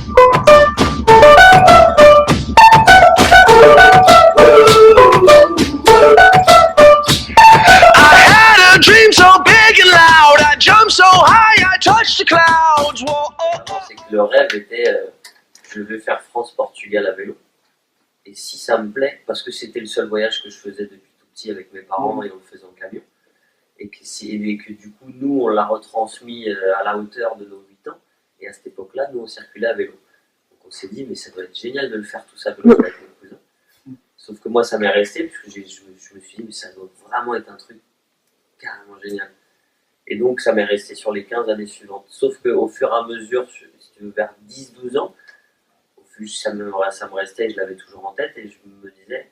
C'est que le rêve était, je vais faire France-Portugal à vélo. Et si ça me plaît, parce que c'était le seul voyage que je faisais depuis tout petit avec mes parents et on le faisait en camion, et que du coup, nous, on l'a retransmis à la hauteur de nos 8 ans, et à cette époque-là, nous, on circulait à vélo. Donc on s'est dit, mais ça doit être génial de le faire tout ça à vélo avec mes cousins. Sauf que moi, ça m'est resté, parce que je me suis dit, mais ça doit vraiment être un truc carrément génial. Et donc, ça m'est resté sur les 15 années suivantes. Sauf qu'au fur et à mesure, si tu veux, vers 10-12 ans, ça me restait, je l'avais toujours en tête, et je me disais,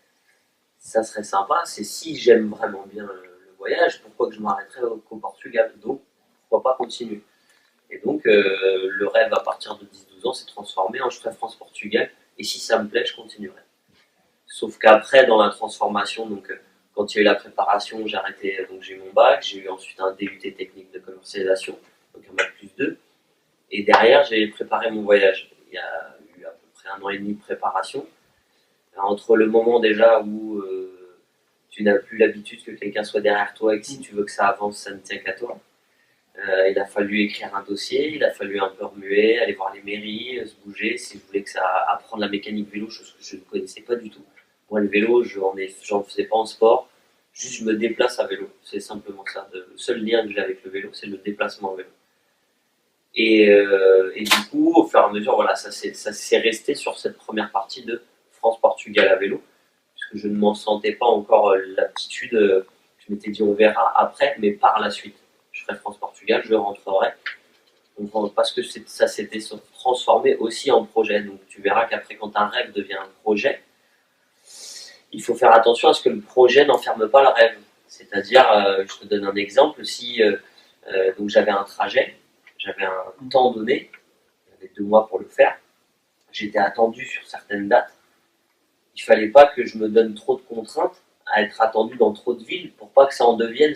ça serait sympa, c'est si j'aime vraiment bien le voyage, pourquoi que je m'arrêterais qu'au Portugal? Donc, pourquoi pas continuer? Et donc, le rêve à partir de 10-12 ans s'est transformé en je ferai France-Portugal, et si ça me plaît, je continuerai. Sauf qu'après, dans la transformation, donc, quand il y a eu la préparation, j'ai arrêté, donc j'ai eu mon bac, j'ai eu ensuite un DUT technique de commercialisation, donc un bac +2, et derrière, j'ai préparé mon voyage. Il y a eu à peu près 1 an et demi de préparation, entre le moment déjà où tu n'as plus l'habitude que quelqu'un soit derrière toi et que si tu veux que ça avance, ça ne tient qu'à toi. Il a fallu écrire un dossier, il a fallu un peu remuer, aller voir les mairies, se bouger, si je voulais que ça apprendre la mécanique vélo, chose que je ne connaissais pas du tout. Moi, le vélo, j'en faisais pas en sport, juste je me déplace à vélo, c'est simplement ça. Le seul lien que j'ai avec le vélo, c'est le déplacement à vélo. Et du coup, au fur et à mesure, voilà, ça s'est resté sur cette première partie de France-Portugal à vélo, puisque je ne m'en sentais pas encore l'aptitude. Je m'étais dit, on verra après, mais par la suite. Je ferai France-Portugal, je rentrerai. Parce que ça s'était transformé aussi en projet. Donc tu verras qu'après, quand un rêve devient un projet, il faut faire attention à ce que le projet n'enferme pas le rêve. C'est-à-dire, je te donne un exemple, si donc j'avais un trajet, j'avais un temps donné, j'avais 2 mois pour le faire, j'étais attendu sur certaines dates, il ne fallait pas que je me donne trop de contraintes à être attendu dans trop de villes pour pas que ça en devienne,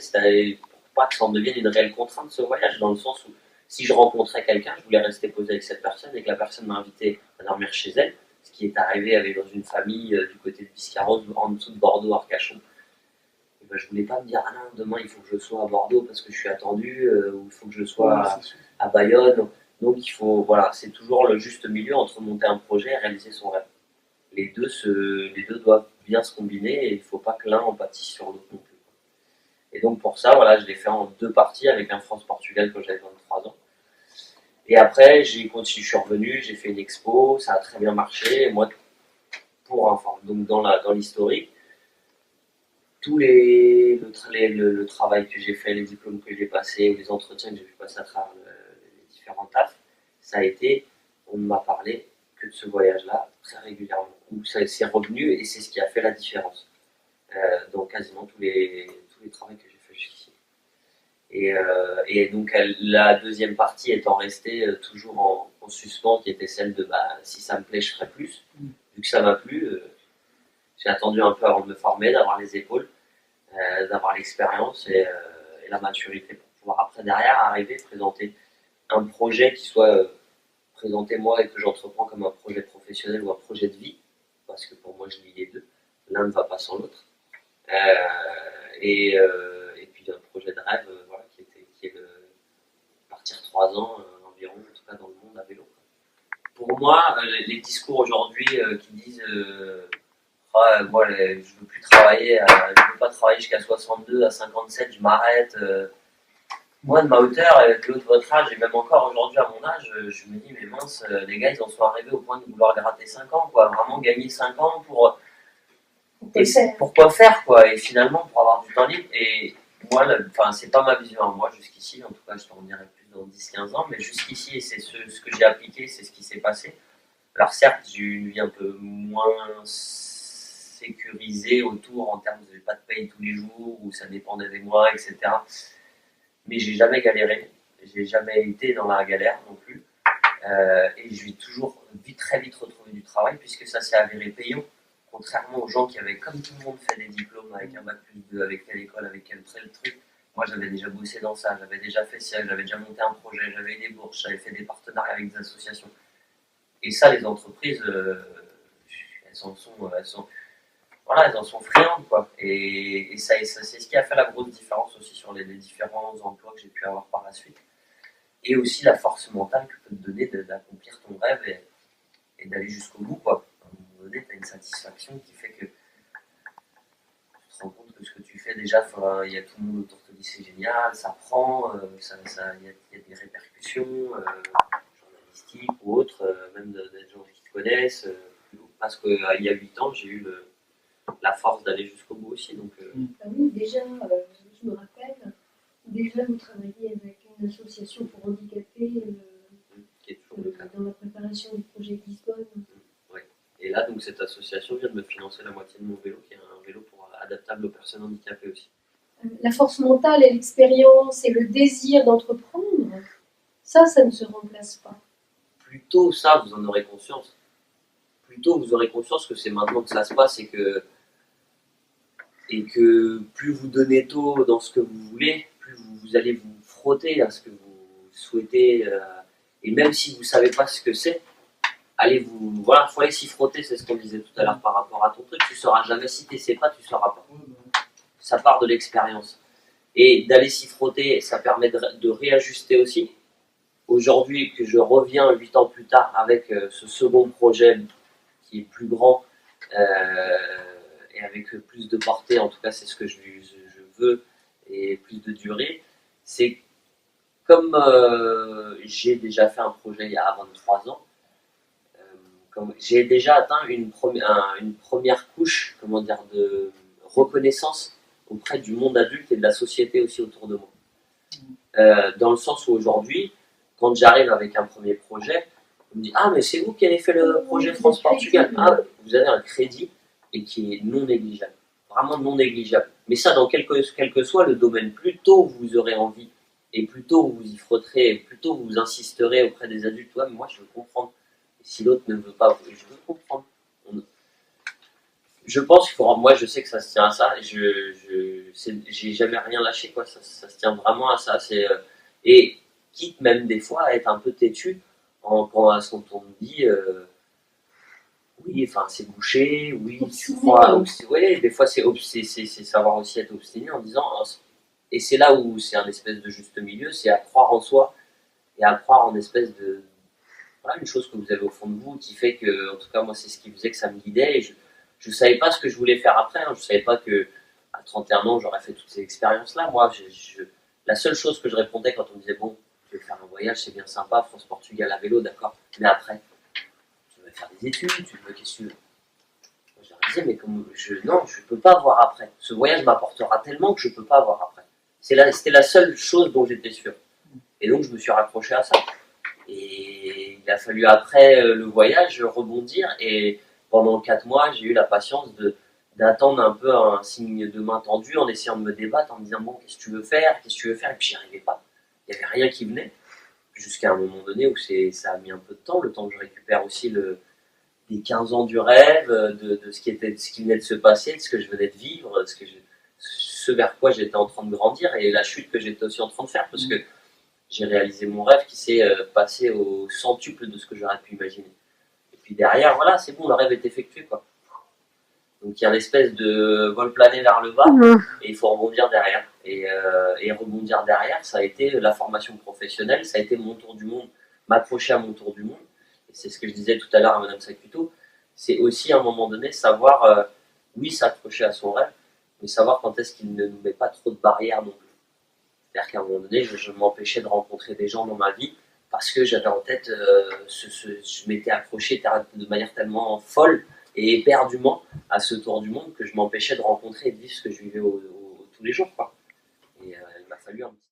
une réelle contrainte ce voyage, dans le sens où si je rencontrais quelqu'un, je voulais rester posé avec cette personne et que la personne m'a invité à dormir chez elle, ce qui est arrivé avec dans une famille du côté de Biscarrosse, en dessous de Bordeaux, Arcachon. Et ben, je voulais pas me dire ah non, demain il faut que je sois à Bordeaux parce que je suis attendu, ou il faut que je sois à Bayonne. Donc il faut, voilà, c'est toujours le juste milieu entre monter un projet et réaliser son rêve. Les deux doivent bien se combiner et il ne faut pas que l'un en pâtisse sur l'autre non plus. Et donc pour ça, voilà, je l'ai fait en 2 parties avec un France-Portugal quand j'avais 23 ans. Et après, j'ai continué, je suis revenu, j'ai fait une expo, ça a très bien marché. Et moi, donc dans l'historique, le travail que j'ai fait, les diplômes que j'ai passés, les entretiens que j'ai pu passer à travers les différents tafs, ça a été, on ne m'a parlé que de ce voyage-là très régulièrement, où ça s'est revenu et c'est ce qui a fait la différence dans quasiment tous les travaux que j'ai fait jusqu'ici. Et donc la deuxième partie étant restée toujours en suspens, qui était celle de si ça me plaît, je ferai plus. Vu que ça m'a plu, j'ai attendu un peu avant de me former, d'avoir les épaules, d'avoir l'expérience et la maturité pour pouvoir après derrière arriver, présenter un projet qui soit présenté moi et que j'entreprends comme un projet professionnel ou un projet de vie, parce que pour moi je lis les deux, l'un ne va pas sans l'autre. Et puis un projet de rêve voilà, qui est de partir 3 ans environ, en tout cas dans le monde à vélo. Pour moi, les discours aujourd'hui qui disent moi je ne veux plus travailler, je veux pas travailler jusqu'à 62, à 57, je m'arrête. Moi, de ma hauteur, avec l'autre de votre âge, et même encore aujourd'hui à mon âge, je me dis, mais mince, les gars, ils en sont arrivés au point de vouloir gratter 5 ans, quoi. Vraiment gagner 5 ans pour. Pourquoi faire, quoi. Et finalement, pour avoir du temps libre. Et moi, c'est pas ma vision à moi jusqu'ici, en tout cas, je t'en dirai plus dans 10-15 ans, mais jusqu'ici, et c'est ce que j'ai appliqué, c'est ce qui s'est passé. Alors, certes, j'ai eu une vie un peu moins sécurisée autour, en termes de pas de paye tous les jours, où ça dépendait des mois, etc. Mais j'ai jamais galéré, j'ai jamais été dans la galère non plus, et je vais toujours très vite retrouver du travail puisque ça s'est avéré payant, contrairement aux gens qui avaient comme tout le monde fait des diplômes avec un bac+2, avec quelle école, avec quel truc. Moi j'avais déjà bossé dans ça, j'avais déjà fait ça, j'avais déjà monté un projet, j'avais eu des bourses, j'avais fait des partenariats avec des associations. Et ça, les entreprises, elles en sont friandes, quoi. Et ça, c'est ce qui a fait la grosse différence aussi sur les différents emplois que j'ai pu avoir par la suite. Et aussi la force mentale que peut te donner d'accomplir ton rêve et d'aller jusqu'au bout, quoi. À un moment donné, tu as une satisfaction qui fait que tu te rends compte que ce que tu fais, déjà, il y a tout le monde autour qui te dit c'est génial, ça prend, il y a des répercussions journalistiques ou autres, même des gens qui te connaissent. Parce qu'il y a 8 ans, j'ai eu la force d'aller jusqu'au bout aussi. Donc, oui, déjà, je me rappelle, déjà vous travaillez avec une association pour handicapés qui est toujours le cas. dans la préparation du projet Lisbonne. Ouais. Et là, donc, cette association vient de me financer la moitié de mon vélo, qui est un vélo adaptable aux personnes handicapées aussi. La force mentale et l'expérience et le désir d'entreprendre, ça ne se remplace pas. Plus tôt ça, vous en aurez conscience. Plus tôt vous aurez conscience que c'est maintenant que ça se passe et que plus vous donnez tôt dans ce que vous voulez, plus vous allez vous frotter à ce que vous souhaitez. Et même si vous ne savez pas ce que c'est, voilà, il faut aller s'y frotter, c'est ce qu'on disait tout à l'heure par rapport à ton truc. Tu ne sauras jamais si tu ne sais pas, tu ne sauras pas. Ça part de l'expérience. Et d'aller s'y frotter, ça permet de réajuster aussi. Aujourd'hui, que je reviens 8 ans plus tard avec ce second projet qui est plus grand et avec plus de portée, en tout cas c'est ce que je veux, et plus de durée, c'est comme j'ai déjà fait un projet il y a 23 ans, j'ai déjà atteint une première couche, comment dire, de reconnaissance auprès du monde adulte et de la société aussi autour de moi. Dans le sens où aujourd'hui, quand j'arrive avec un premier projet, on me dit ah mais c'est vous qui avez fait le projet France-Portugal. Ah, vous avez un crédit et qui est non négligeable, vraiment non négligeable. Mais ça, dans quel que soit le domaine, plus tôt vous aurez envie et plus tôt vous y frotterez, et plus tôt vous insisterez auprès des adultes. Ouais, mais moi je veux comprendre. Et si l'autre ne veut pas, je veux comprendre. Je pense qu'il faut. Moi, je sais que ça se tient à ça. J'ai jamais rien lâché, quoi. Ça se tient vraiment à ça. Et quitte même des fois à être un peu têtu quand on me dit oui, enfin c'est bouché, oui, tu crois. Oui, des fois c'est savoir aussi être obstiné en disant. Et c'est là où c'est un espèce de juste milieu, c'est à croire en soi et à croire en espèce de. Voilà, une chose que vous avez au fond de vous qui fait que, en tout cas, moi, c'est ce qui faisait que ça me guidait. Et je ne savais pas ce que je voulais faire après. Je ne savais pas que à 31 ans, j'aurais fait toutes ces expériences-là. Moi, la seule chose que je répondais quand on me disait bon, je vais faire un voyage, c'est bien sympa, France-Portugal à vélo, d'accord. Mais après, tu veux faire des études, tu veux qu'est-ce que tu veux. Moi, je leur disais mais non, je ne peux pas voir après. Ce voyage m'apportera tellement que je ne peux pas voir après. C'était la seule chose dont j'étais sûr. Et donc, je me suis raccroché à ça. Et il a fallu après le voyage rebondir et pendant 4 mois j'ai eu la patience d'attendre un peu un signe de main tendue en essayant de me débattre en me disant bon qu'est-ce que tu veux faire et puis j'y arrivais pas, il n'y avait rien qui venait jusqu'à un moment donné où ça a mis un peu de temps, le temps que je récupère aussi les 15 ans du rêve, de ce qui venait de se passer, de ce que je venais de vivre, ce vers quoi j'étais en train de grandir et la chute que j'étais aussi en train de faire parce que j'ai réalisé mon rêve qui s'est passé au centuple de ce que j'aurais pu imaginer. Et puis derrière, voilà, c'est bon, le rêve est effectué, quoi. Donc il y a une espèce de vol plané vers le bas, et il faut rebondir derrière. Et rebondir derrière, ça a été la formation professionnelle, ça a été mon tour du monde, m'accrocher à mon tour du monde. Et c'est ce que je disais tout à l'heure à Madame Sacuto, c'est aussi à un moment donné savoir, oui, s'accrocher à son rêve, mais savoir quand est-ce qu'il ne nous met pas trop de barrières non plus. C'est-à-dire qu'à un moment donné, je m'empêchais de rencontrer des gens dans ma vie parce que j'avais en tête, je m'étais accroché de manière tellement folle et éperdument à ce tour du monde que je m'empêchais de rencontrer et de vivre ce que je vivais tous les jours, quoi. Et il m'a fallu un petit